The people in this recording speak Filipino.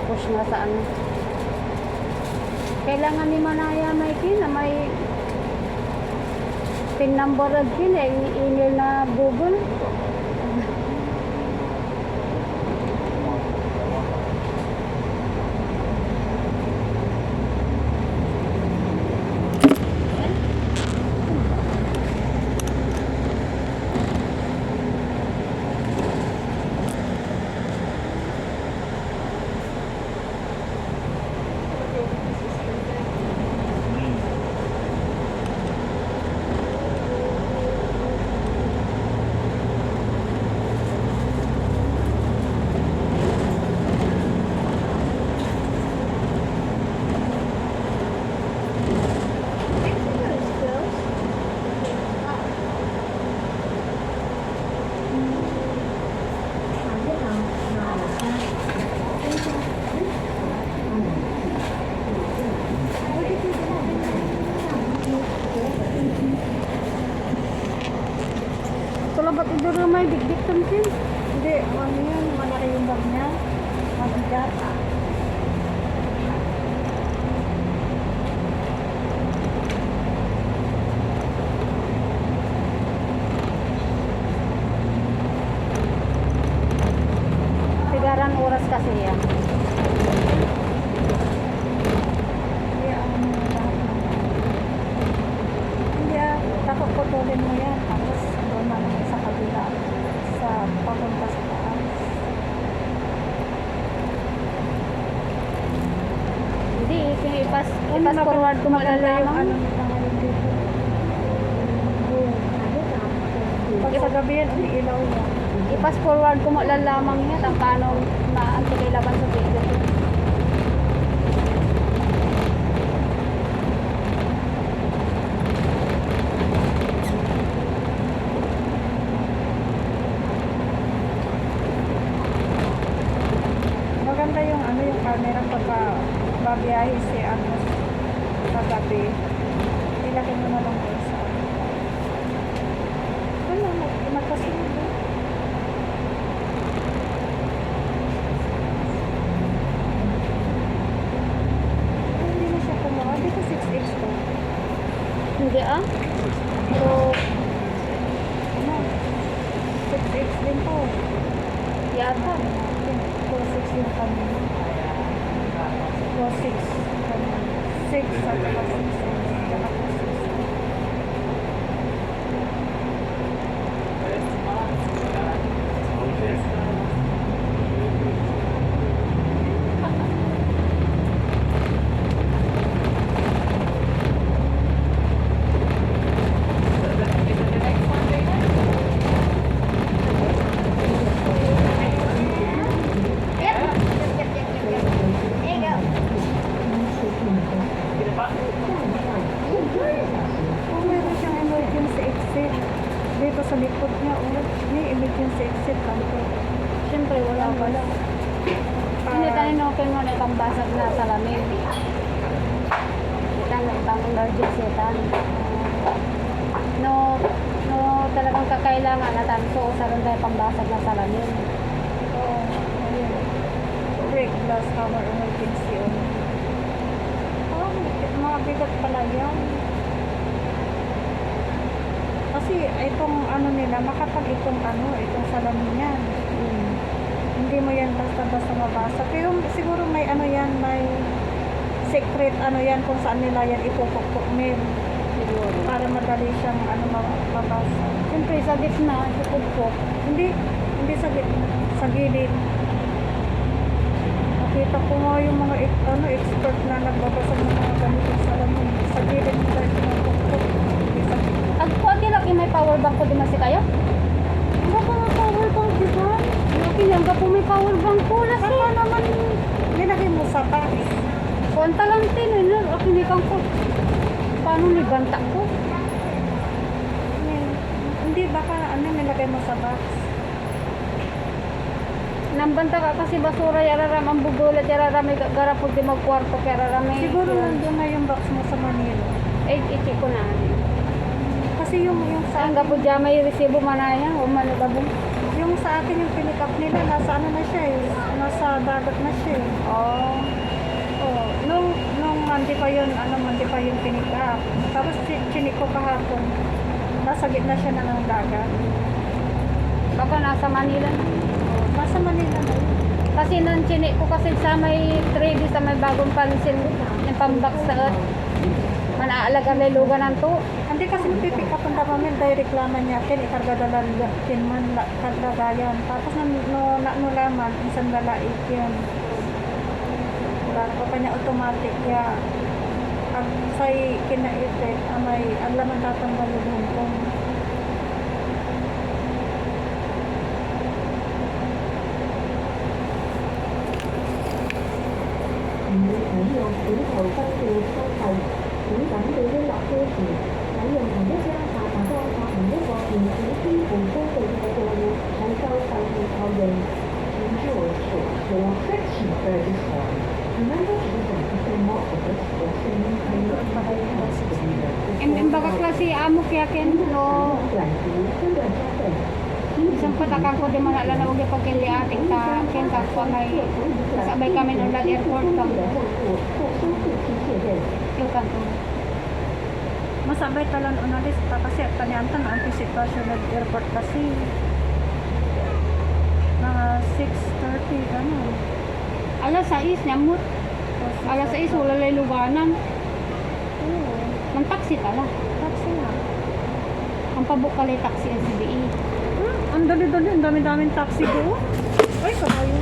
push nga sa ano. Kailangan ni Manaya may kin na may pin number ag kin email na Google. Ba't iduro may big-big tamsin? Hindi, ano yun, malaki yung bag niya. Mabigat. Sigaran oras kasi yan. Hindi, hindi takot putulin mo yan. Tapos, doon na naman sa kabila. Sa papunta sa taas. Hindi, ipas forward ko malalaman. Ano nila ngayon dito? Pag sa gabi yan, umiilaw yan. Ipas forward ko malalamang yan ang paano na ang laban sa video. Maganda yung ano yung camera pagka babiyahe si ano sa gabi. Ilaki mo na lang po sa wala, nagkasunod eh. Hindi na siya kumuha. Dito 6X to. Hindi ah. So, Ano? 6X din po. yata. 4-6 yung kanina. 4-6 kanina. 6 at saka 6. Saka 4-6. Oh, meron siyang emergency exit. Dito sa likod niya, may emergency exit kanto. Siyempre, wala pala. Hindi tayo no-open mo na itang basag na salamin. Itang emergency tan. No, talagang kakailangan na tanso sa rin tayo pambasag na salamin. Oo, ayun. Brake glass cover emergency on. Oh, mga bigat pala yan. Kasi itong ano nila, makapag itong ano, itong salamin yan. Hindi mo yan basta-basta mabasa. Pero siguro may ano yan, may secret ano yan kung saan nila yan ipupukpok nil. Siguro. Para madali siyang ano mabasa. Siyempre, sa gitna, ipupukpok. Hindi sa gilid. Nakita ko nga yung mga expert na nagbabasa ng mga ganitong salamin. Sa gilid nila pinupukpok. Hindi sa gilid. Agpati lagi may power bank ko dimasi kayo? Ano ba ang power bank, di ba? Lagi lang ka po may power bank ko. Lagi. Baka naman nilagay mo sa box. Konta lang tin. Akinikan ko. Paano nibanta ko? Hindi, baka ano nilagay mo sa box. Nambanta ka kasi basura yararam ang bugulat yararam may garapod di magkwarto yararam may Siguro nandun na yung box mo sa Manila. ichi ko na. Kasi yung sa Ang gapo dyan may resibo manaya o manubabong. Yung sa akin yung pinick up nila, nasa ano na siya eh. Nasa dagat na siya eh. Oh. Oh, nung Monday pa yun, Monday pa yung pinick up. Tapos chinik ko kahapon. Nasa gitna siya na ng dagat. Baka nasa Manila. Nasa Manila na yun. Kasi nang chinik ko kasi sa may 3D sa may bagong pansin yung pambak sa earth. Manaalaga na lugan ng to. Hindi kasi pipick up ang damamin dahil reklaman niya kin ikargadalan kin man kagagayan. Tapos nulaman isang lalaik yun. Bago kanya automatic ya ang say kinaipit amay ang laman tatanggal yung kung Baga klase amo kaya ken no. Isang patakan ko di manala na ugi pagkili ating ta ken ka pa may sabay kami ng airport ka. Yung kanto. masabay talan unalis pa kasi kaniantan ang anticipation ng airport kasi mga 6:30 ano. Alas 6 nyamut. Alas 6 wala lay luganan. Oo, Nang taxi tala. taxi na. Ang pabuk kalay taxi SBE. Ang dali-dali, ang dami-daming taxi doon. Ay, kabayo.